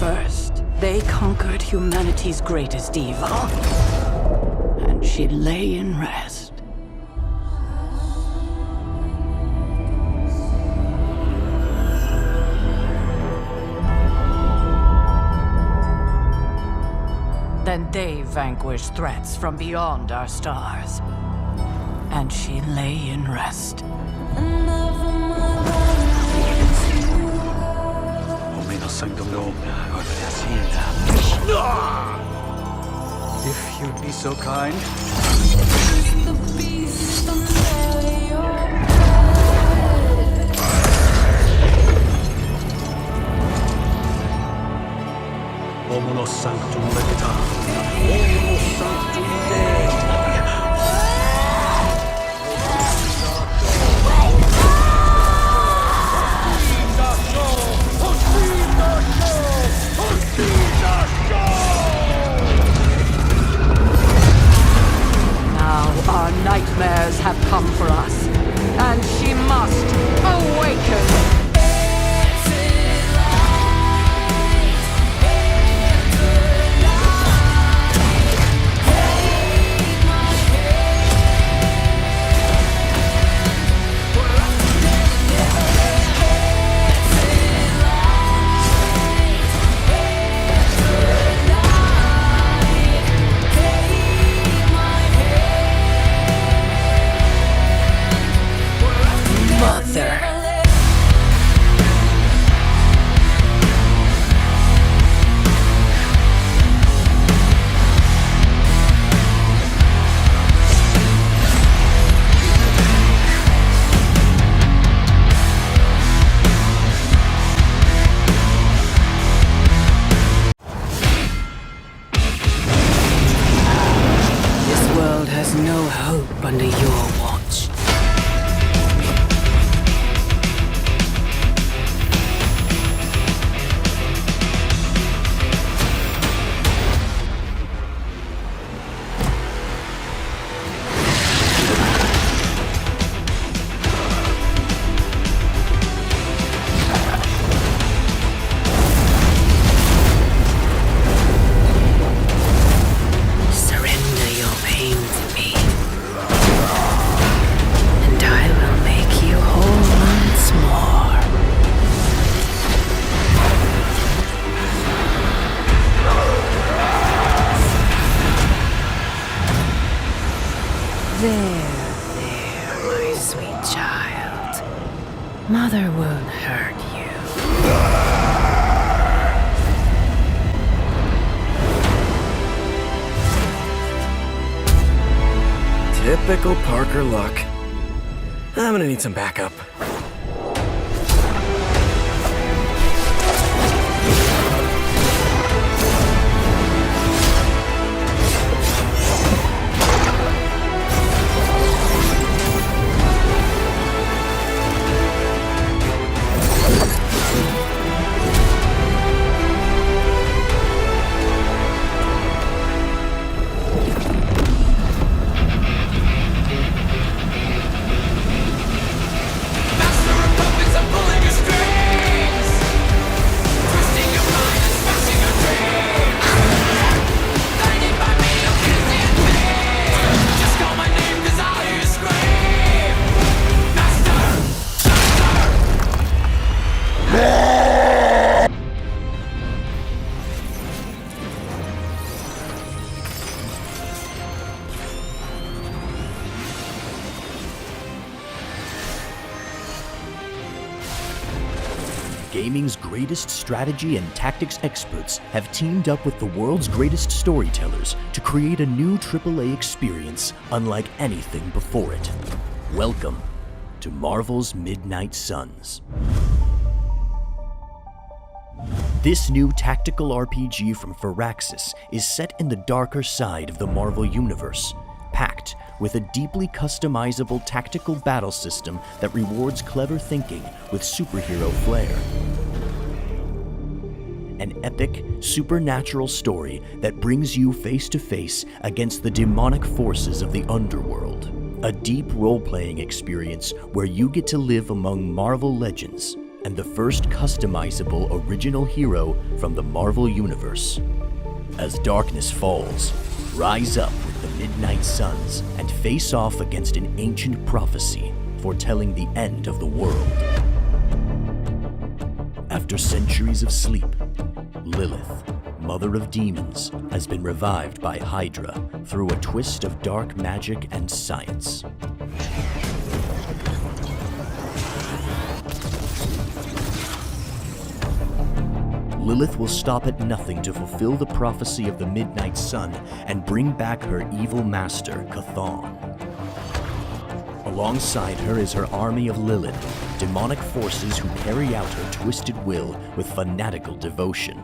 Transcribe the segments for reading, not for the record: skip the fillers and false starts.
First, they conquered humanity's greatest evil, and she lay in rest. Then they vanquished threats from beyond our stars, and she lay in rest. If you'd be so kind. Omnus sanctum legita. Omnus sanctum Dei. Now our nightmares have come for us, and she must awaken. No hope under your watch. Surrender your pain to me, and I will make you whole once more. There, my sweet child. Mother won't hurt you. Typical Parker luck. I'm gonna need some backup. Gaming's greatest strategy and tactics experts have teamed up with the world's greatest storytellers to create a new AAA experience unlike anything before it. Welcome to Marvel's Midnight Suns. This new tactical RPG from Firaxis is set in the darker side of the Marvel Universe, packed with a deeply customizable tactical battle system that rewards clever thinking with superhero flair. An epic, supernatural story that brings you face to face against the demonic forces of the underworld. A deep role-playing experience where you get to live among Marvel legends, and the first customizable original hero from the Marvel Universe. As darkness falls, rise up with the Midnight Suns and face off against an ancient prophecy foretelling the end of the world. After centuries of sleep, Lilith, Mother of Demons, has been revived by Hydra through a twist of dark magic and science. Lilith will stop at nothing to fulfill the prophecy of the Midnight Sun and bring back her evil master, Chthon. Alongside her is her army of Lilith, demonic forces who carry out her twisted will with fanatical devotion.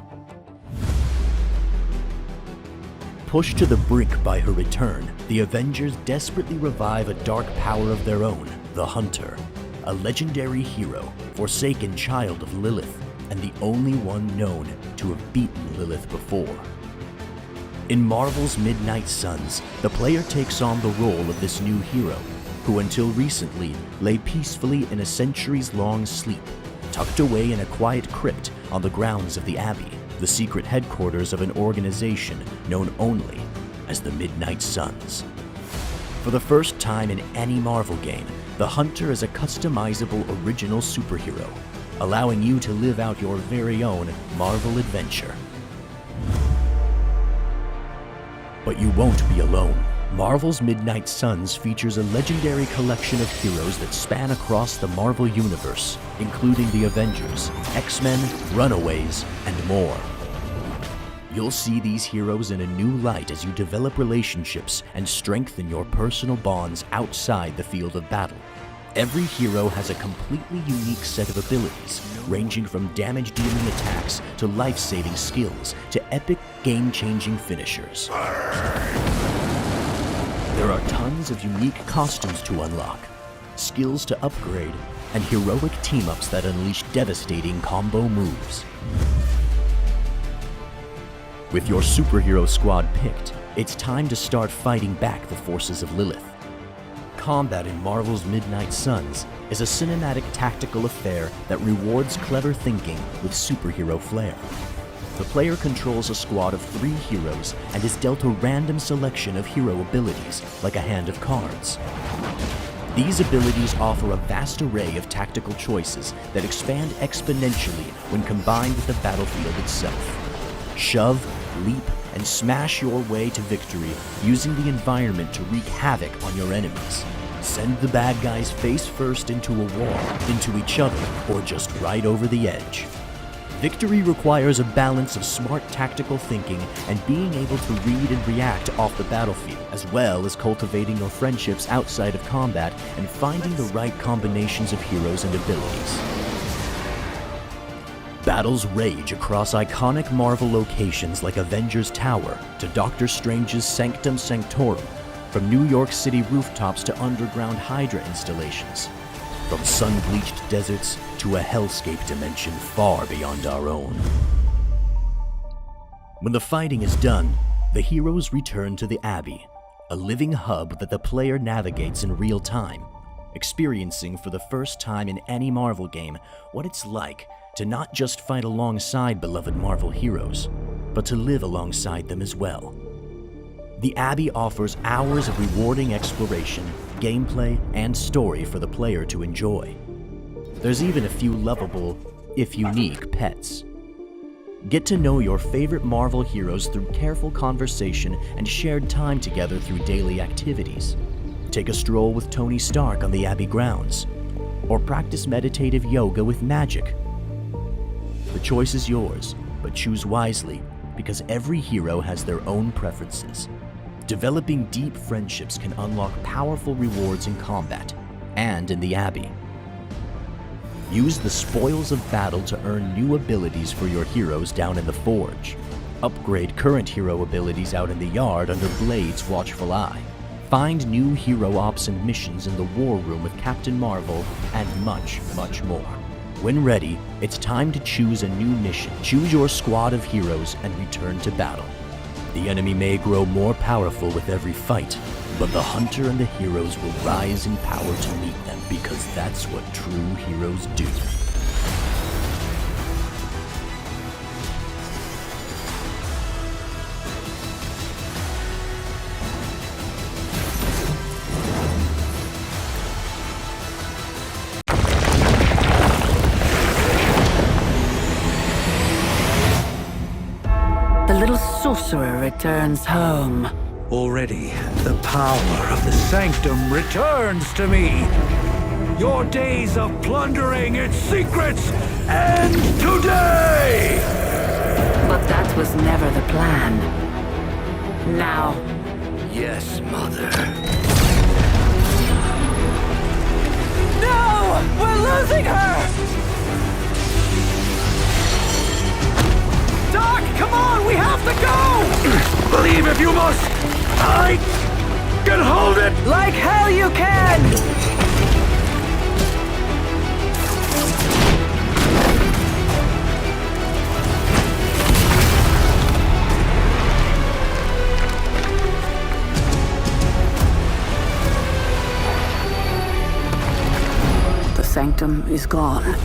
Pushed to the brink by her return, the Avengers desperately revive a dark power of their own, the Hunter, a legendary hero, forsaken child of Lilith, and the only one known to have beaten Lilith before. In Marvel's Midnight Suns, the player takes on the role of this new hero, who until recently lay peacefully in a centuries-long sleep, tucked away in a quiet crypt on the grounds of the Abbey, the secret headquarters of an organization known only as the Midnight Suns. For the first time in any Marvel game, the Hunter is a customizable original superhero, allowing you to live out your very own Marvel adventure. But you won't be alone. Marvel's Midnight Suns features a legendary collection of heroes that span across the Marvel Universe, including the Avengers, X-Men, Runaways, and more. You'll see these heroes in a new light as you develop relationships and strengthen your personal bonds outside the field of battle. Every hero has a completely unique set of abilities, ranging from damage-dealing attacks to life-saving skills to epic game-changing finishers. There are tons of unique costumes to unlock, skills to upgrade, and heroic team-ups that unleash devastating combo moves. With your superhero squad picked, it's time to start fighting back the forces of Lilith. Combat in Marvel's Midnight Suns is a cinematic tactical affair that rewards clever thinking with superhero flair. The player controls a squad of 3 heroes and is dealt a random selection of hero abilities, like a hand of cards. These abilities offer a vast array of tactical choices that expand exponentially when combined with the battlefield itself. Shove, leap, and smash your way to victory using the environment to wreak havoc on your enemies. Send the bad guys face first into a wall, into each other, or just right over the edge. Victory requires a balance of smart tactical thinking and being able to read and react off the battlefield, as well as cultivating your friendships outside of combat and finding the right combinations of heroes and abilities. Battles rage across iconic Marvel locations like Avengers Tower to Doctor Strange's Sanctum Sanctorum, from New York City rooftops to underground Hydra installations, from sun-bleached deserts to a hellscape dimension far beyond our own. When the fighting is done, the heroes return to the Abbey, a living hub that the player navigates in real time, experiencing for the first time in any Marvel game what it's like to not just fight alongside beloved Marvel heroes, but to live alongside them as well. The Abbey offers hours of rewarding exploration, gameplay, and story for the player to enjoy. There's even a few lovable, if unique, pets. Get to know your favorite Marvel heroes through careful conversation and shared time together through daily activities. Take a stroll with Tony Stark on the Abbey grounds, or practice meditative yoga with magic. The choice is yours, but choose wisely, because every hero has their own preferences. Developing deep friendships can unlock powerful rewards in combat and in the Abbey. Use the spoils of battle to earn new abilities for your heroes down in the Forge. Upgrade current hero abilities out in the yard under Blade's watchful eye. Find new hero ops and missions in the War Room with Captain Marvel, and much, much more. When ready, it's time to choose a new mission. Choose your squad of heroes and return to battle. The enemy may grow more powerful with every fight, but the Hunter and the heroes will rise in power to meet them, because that's what true heroes do. little sorcerer returns home. Already, the power of the sanctum returns to me. Your days of plundering its secrets end today! But that was never the plan. Now, Yes, Mother. no! We're losing her! Doc, come on! We have to go! Believe if you must! I can hold it! Like hell you can! The sanctum is gone.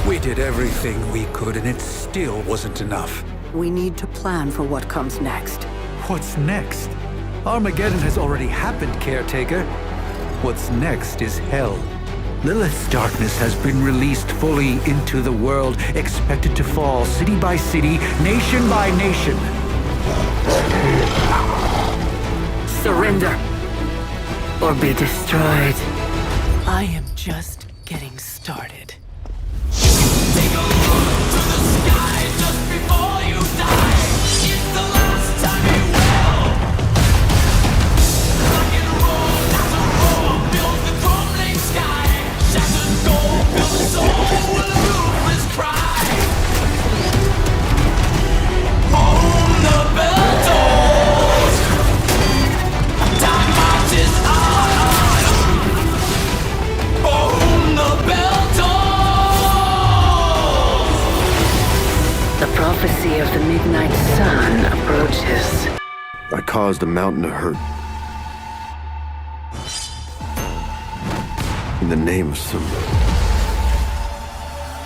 We did everything we could and it still wasn't enough. We need to plan for what comes next. What's next? Armageddon has already happened, Caretaker. What's next is hell. Lilith's darkness has been released fully into the world, expected to fall city by city, nation by nation. Surrender or be destroyed. I am just getting started. Take a look to the sky just before you die. It's the last time you will. Rock and roll, that's a roar. Build the crumbling sky. Shattered gold, build a soul with a ruthless cry. Own the bell tolls. Time marches on. Own the bell tolls. The prophecy of the midnight sun approaches. I caused a mountain to hurt. In the name of some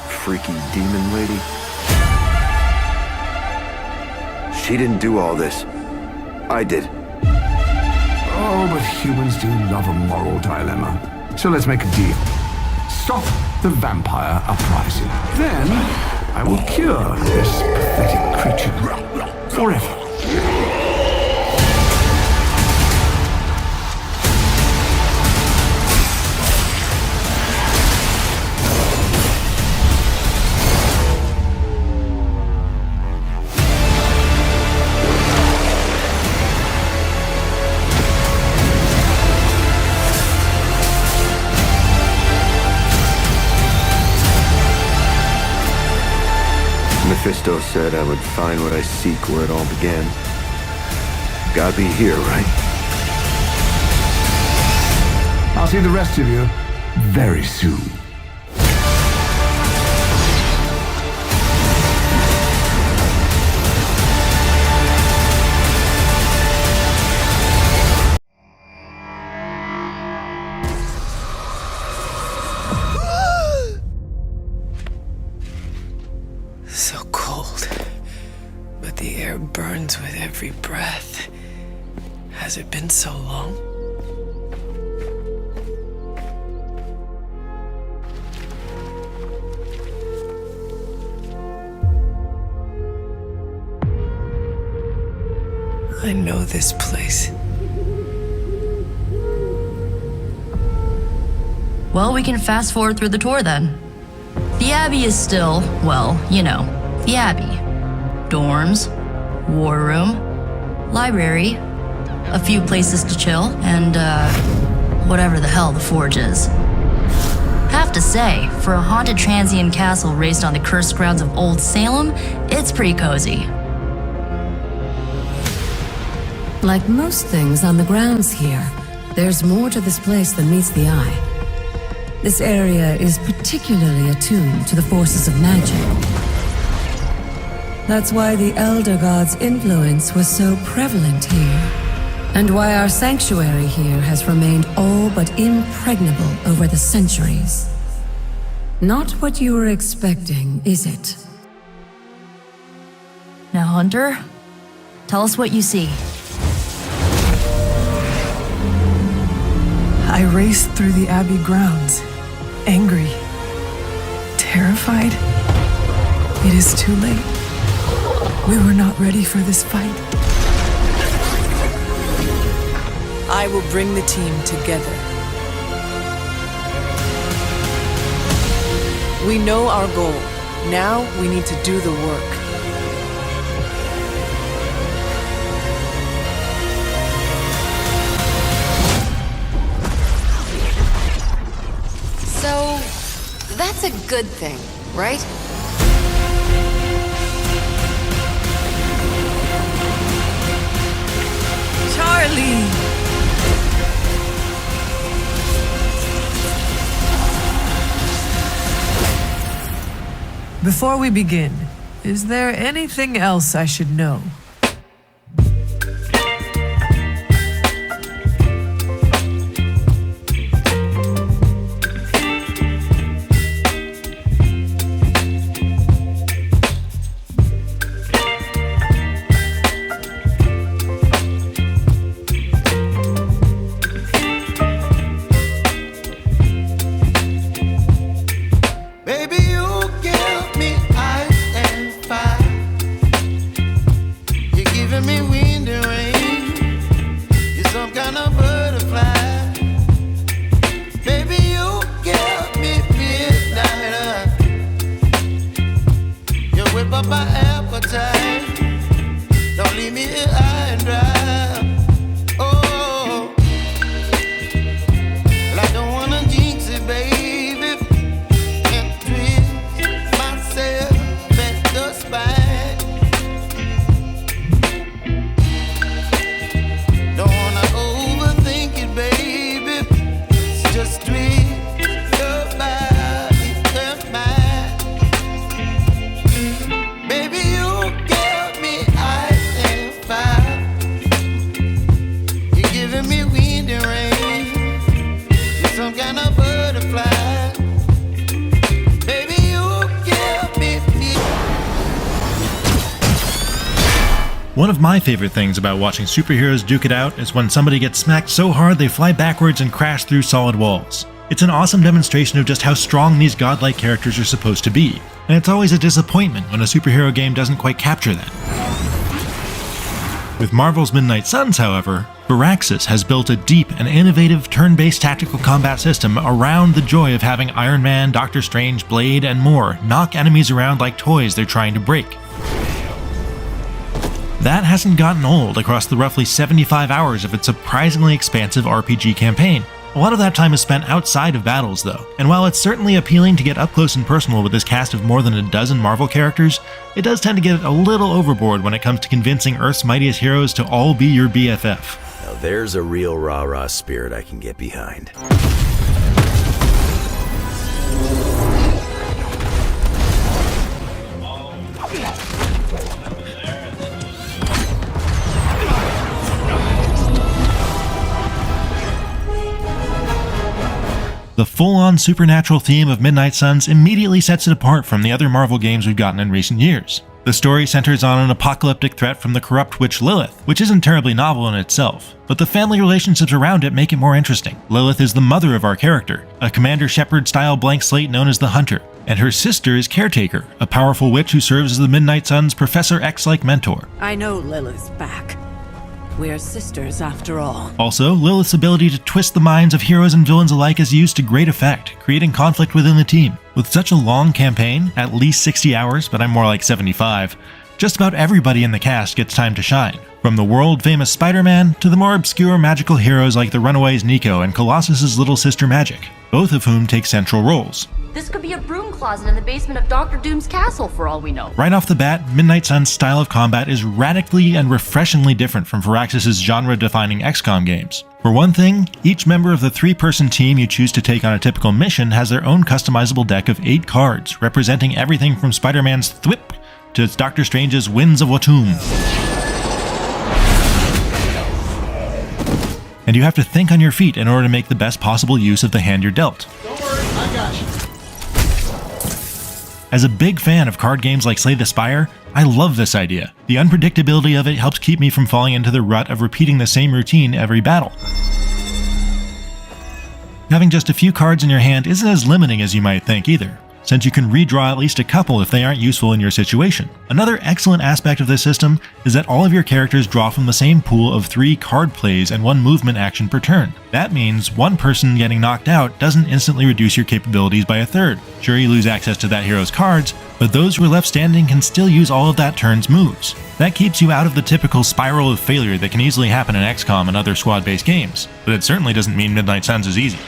freaky demon lady. She didn't do all this. I did. Oh, but humans do love a moral dilemma. So let's make a deal. Stop the vampire uprising. Then I will cure this pathetic creature forever. Mephisto said I would find what I seek where it all began. Gotta be here, right? I'll see the rest of you very soon. So cold, but the air burns with every breath. Has it been so long? I know this place. Well, we can fast forward through the tour then. The Abbey is still, well, you know, the Abbey. Dorms, war room, library, a few places to chill, and, whatever the hell the Forge is. Have to say, for a haunted transient castle raised on the cursed grounds of Old Salem, it's pretty cozy. Like most things on the grounds here, there's more to this place than meets the eye. This area is particularly attuned to the forces of magic. That's why the Elder God's influence was so prevalent here, and why our sanctuary here has remained all but impregnable over the centuries. Not what you were expecting, is it? Now, Hunter, tell us what you see. I raced through the Abbey grounds, angry, terrified. It is too late. We were not ready for this fight. I will bring the team together. We know our goal. Now we need to do the work. So, that's a good thing, right? Charlie! Before we begin, is there anything else I should know? One of my favorite things about watching superheroes duke it out is when somebody gets smacked so hard they fly backwards and crash through solid walls. It's an awesome demonstration of just how strong these godlike characters are supposed to be, and it's always a disappointment when a superhero game doesn't quite capture that. With Marvel's Midnight Suns, however, Firaxis has built a deep and innovative turn-based tactical combat system around the joy of having Iron Man, Doctor Strange, Blade, and more knock enemies around like toys they're trying to break. That hasn't gotten old across the roughly 75 hours of its surprisingly expansive RPG campaign. A lot of that time is spent outside of battles though, and while it's certainly appealing to get up close and personal with this cast of more than a dozen Marvel characters, it does tend to get a little overboard when it comes to convincing Earth's mightiest heroes to all be your BFF. Now there's a real rah-rah spirit I can get behind. The full-on supernatural theme of Midnight Suns immediately sets it apart from the other Marvel games we've gotten in recent years. The story centers on an apocalyptic threat from the corrupt witch Lilith, which isn't terribly novel in itself, but the family relationships around it make it more interesting. Lilith is the mother of our character, a Commander Shepard-style blank slate known as the Hunter, and her sister is Caretaker, a powerful witch who serves as the Midnight Suns' Professor X-like mentor. I know Lilith's back. We're sisters after all. Also, Lilith's ability to twist the minds of heroes and villains alike is used to great effect, creating conflict within the team. With such a long campaign, at least 60 hours, but I'm more like 75, just about everybody in the cast gets time to shine. From the world-famous Spider-Man to the more obscure magical heroes like the Runaways Nico and Colossus's little sister Magic, both of whom take central roles. This could be a broom closet in the basement of Dr. Doom's castle for all we know. Right off the bat, Midnight Suns' style of combat is radically and refreshingly different from Firaxis' genre-defining XCOM games. For one thing, each member of the 3-person team you choose to take on a typical mission has their own customizable deck of 8 cards, representing everything from Spider-Man's Thwip to Doctor Strange's Winds of Watum. And you have to think on your feet in order to make the best possible use of the hand you're dealt. Don't worry, I got you. As a big fan of card games like Slay the Spire, I love this idea. The unpredictability of it helps keep me from falling into the rut of repeating the same routine every battle. Having just a few cards in your hand isn't as limiting as you might think either. since you can redraw at least a couple if they aren't useful in your situation. Another excellent aspect of this system is that all of your characters draw from the same pool of 3 card plays and 1 movement action per turn. That means one person getting knocked out doesn't instantly reduce your capabilities by a third. Sure, you lose access to that hero's cards, but those who are left standing can still use all of that turn's moves. That keeps you out of the typical spiral of failure that can easily happen in XCOM and other squad-based games, but it certainly doesn't mean Midnight Suns is easy.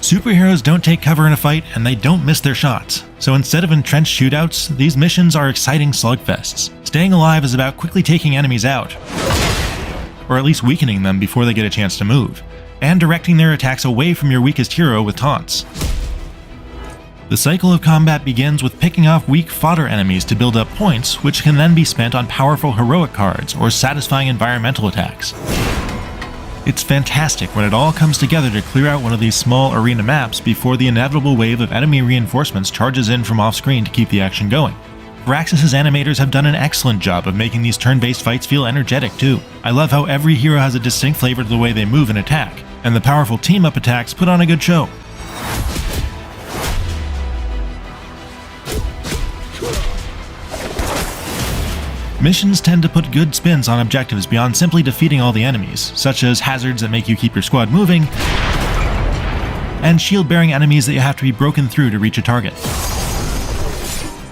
Superheroes don't take cover in a fight, and they don't miss their shots. So instead of entrenched shootouts, these missions are exciting slugfests. Staying alive is about quickly taking enemies out, or at least weakening them before they get a chance to move, and directing their attacks away from your weakest hero with taunts. The cycle of combat begins with picking off weak fodder enemies to build up points, which can then be spent on powerful heroic cards or satisfying environmental attacks. It's fantastic when it all comes together to clear out one of these small arena maps before the inevitable wave of enemy reinforcements charges in from off-screen to keep the action going. Firaxis' animators have done an excellent job of making these turn-based fights feel energetic too. I love how every hero has a distinct flavor to the way they move and attack, and the powerful team-up attacks put on a good show. Missions tend to put good spins on objectives beyond simply defeating all the enemies, such as hazards that make you keep your squad moving, and shield-bearing enemies that you have to be broken through to reach a target.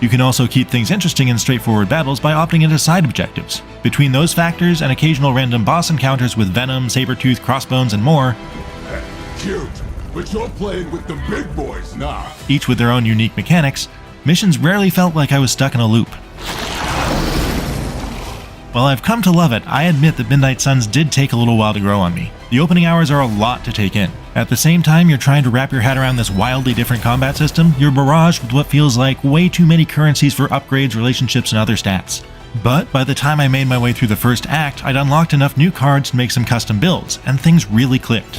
You can also keep things interesting in straightforward battles by opting into side objectives. Between those factors and occasional random boss encounters with Venom, Sabretooth, Crossbones, and more, cute, but you're playing with the big boys now. Each with their own unique mechanics, missions rarely felt like I was stuck in a loop. While I've come to love it, I admit that Midnight Suns did take a little while to grow on me. The opening hours are a lot to take in. At the same time you're trying to wrap your head around this wildly different combat system, you're barraged with what feels like way too many currencies for upgrades, relationships, and other stats. But by the time I made my way through the first act, I'd unlocked enough new cards to make some custom builds, and things really clicked.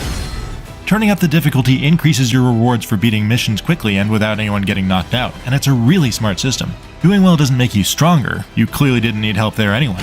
Turning up the difficulty increases your rewards for beating missions quickly and without anyone getting knocked out, and it's a really smart system. Doing well doesn't make you stronger, you clearly didn't need help there anyway.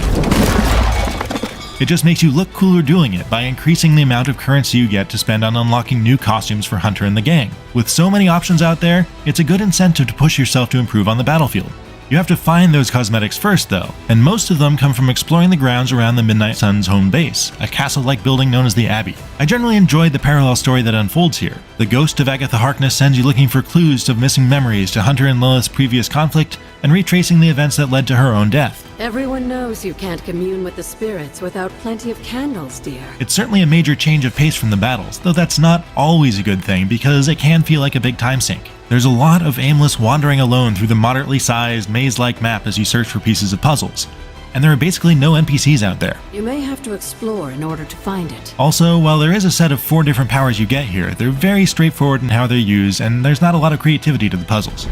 It just makes you look cooler doing it by increasing the amount of currency you get to spend on unlocking new costumes for Hunter and the gang. With so many options out there, it's a good incentive to push yourself to improve on the battlefield. You have to find those cosmetics first though, and most of them come from exploring the grounds around the Midnight Suns' home base, a castle-like building known as the Abbey. I generally enjoyed the parallel story that unfolds here. The ghost of Agatha Harkness sends you looking for clues of missing memories to Hunter and Lilith's previous conflict, and retracing the events that led to her own death. Everyone knows you can't commune with the spirits without plenty of candles, dear. It's certainly a major change of pace from the battles, though that's not always a good thing because it can feel like a big time sink. There's a lot of aimless wandering alone through the moderately sized, maze-like map as you search for pieces of puzzles, and there are basically no NPCs out there. You may have to explore in order to find it. Also, while there is a set of 4 different powers you get here, they're very straightforward in how they're used, and there's not a lot of creativity to the puzzles.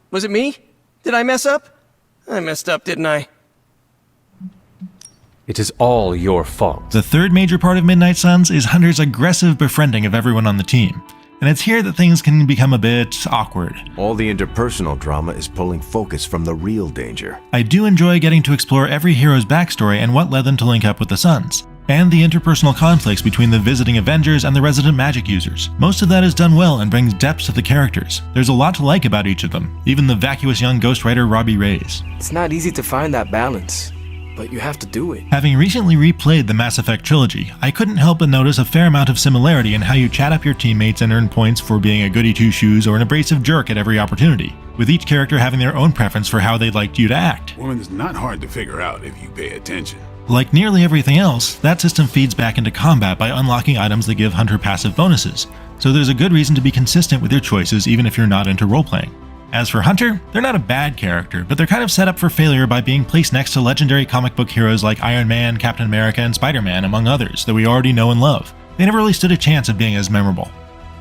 Was it me? Did I mess up? I messed up, didn't I? It is all your fault. The third major part of Midnight Suns is Hunter's aggressive befriending of everyone on the team, and it's here that things can become a bit awkward. All the interpersonal drama is pulling focus from the real danger. I do enjoy getting to explore every hero's backstory and what led them to link up with the Suns, and the interpersonal conflicts between the visiting Avengers and the resident magic users. Most of that is done well and brings depth to the characters. There's a lot to like about each of them, even the vacuous young ghostwriter Robbie Reyes. It's not easy to find that balance, but you have to do it. Having recently replayed the Mass Effect trilogy, I couldn't help but notice a fair amount of similarity in how you chat up your teammates and earn points for being a goody-two-shoes or an abrasive jerk at every opportunity, with each character having their own preference for how they'd like you to act. Woman is not hard to figure out if you pay attention. Like nearly everything else, that system feeds back into combat by unlocking items that give Hunter passive bonuses, so there's a good reason to be consistent with your choices even if you're not into roleplaying. As for Hunter, they're not a bad character, but they're kind of set up for failure by being placed next to legendary comic book heroes like Iron Man, Captain America, and Spider-Man, among others, that we already know and love. They never really stood a chance of being as memorable.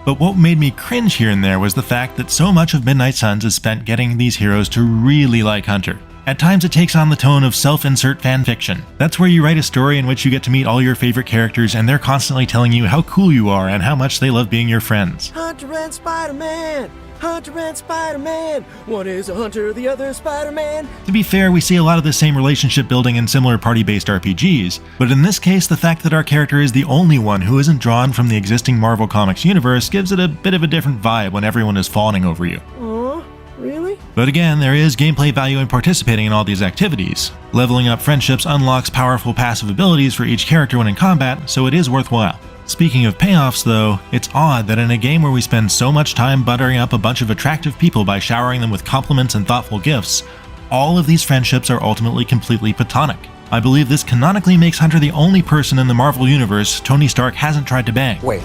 But what made me cringe here and there was the fact that so much of Midnight Suns is spent getting these heroes to really like Hunter. At times it takes on the tone of self-insert fanfiction. That's where you write a story in which you get to meet all your favorite characters and they're constantly telling you how cool you are and how much they love being your friends. Hunter and Spider-Man! Hunter and Spider-Man! One is a hunter, the other is Spider-Man! To be fair, we see a lot of the same relationship building in similar party-based RPGs, but in this case, the fact that our character is the only one who isn't drawn from the existing Marvel Comics universe gives it a bit of a different vibe when everyone is fawning over you. Aw, really? But again, there is gameplay value in participating in all these activities. Leveling up friendships unlocks powerful passive abilities for each character when in combat, so it is worthwhile. Speaking of payoffs though, it's odd that in a game where we spend so much time buttering up a bunch of attractive people by showering them with compliments and thoughtful gifts, all of these friendships are ultimately completely platonic. I believe this canonically makes Hunter the only person in the Marvel Universe Tony Stark hasn't tried to bang. Wait,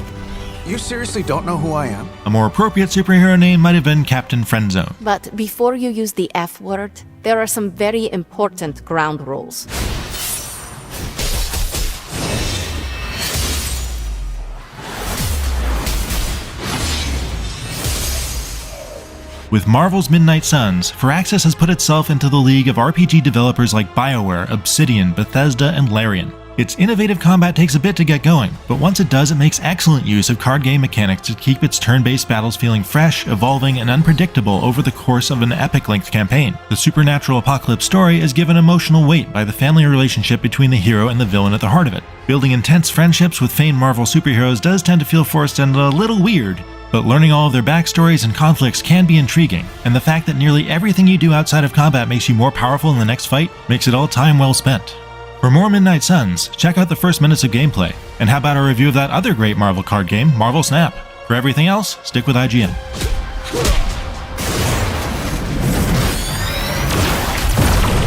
you seriously don't know who I am? A more appropriate superhero name might have been Captain Friendzone. But before you use the F word, there are some very important ground rules. With Marvel's Midnight Suns, Firaxis has put itself into the league of RPG developers like BioWare, Obsidian, Bethesda, and Larian. Its innovative combat takes a bit to get going, but once it does, it makes excellent use of card game mechanics to keep its turn-based battles feeling fresh, evolving, and unpredictable over the course of an epic-length campaign. The supernatural apocalypse story is given emotional weight by the family relationship between the hero and the villain at the heart of it. Building intense friendships with famed Marvel superheroes does tend to feel forced and a little weird, but learning all of their backstories and conflicts can be intriguing, and the fact that nearly everything you do outside of combat makes you more powerful in the next fight makes it all time well spent. For more Midnight Suns, check out the first minutes of gameplay, and how about a review of that other great Marvel card game, Marvel Snap? For everything else, stick with IGN.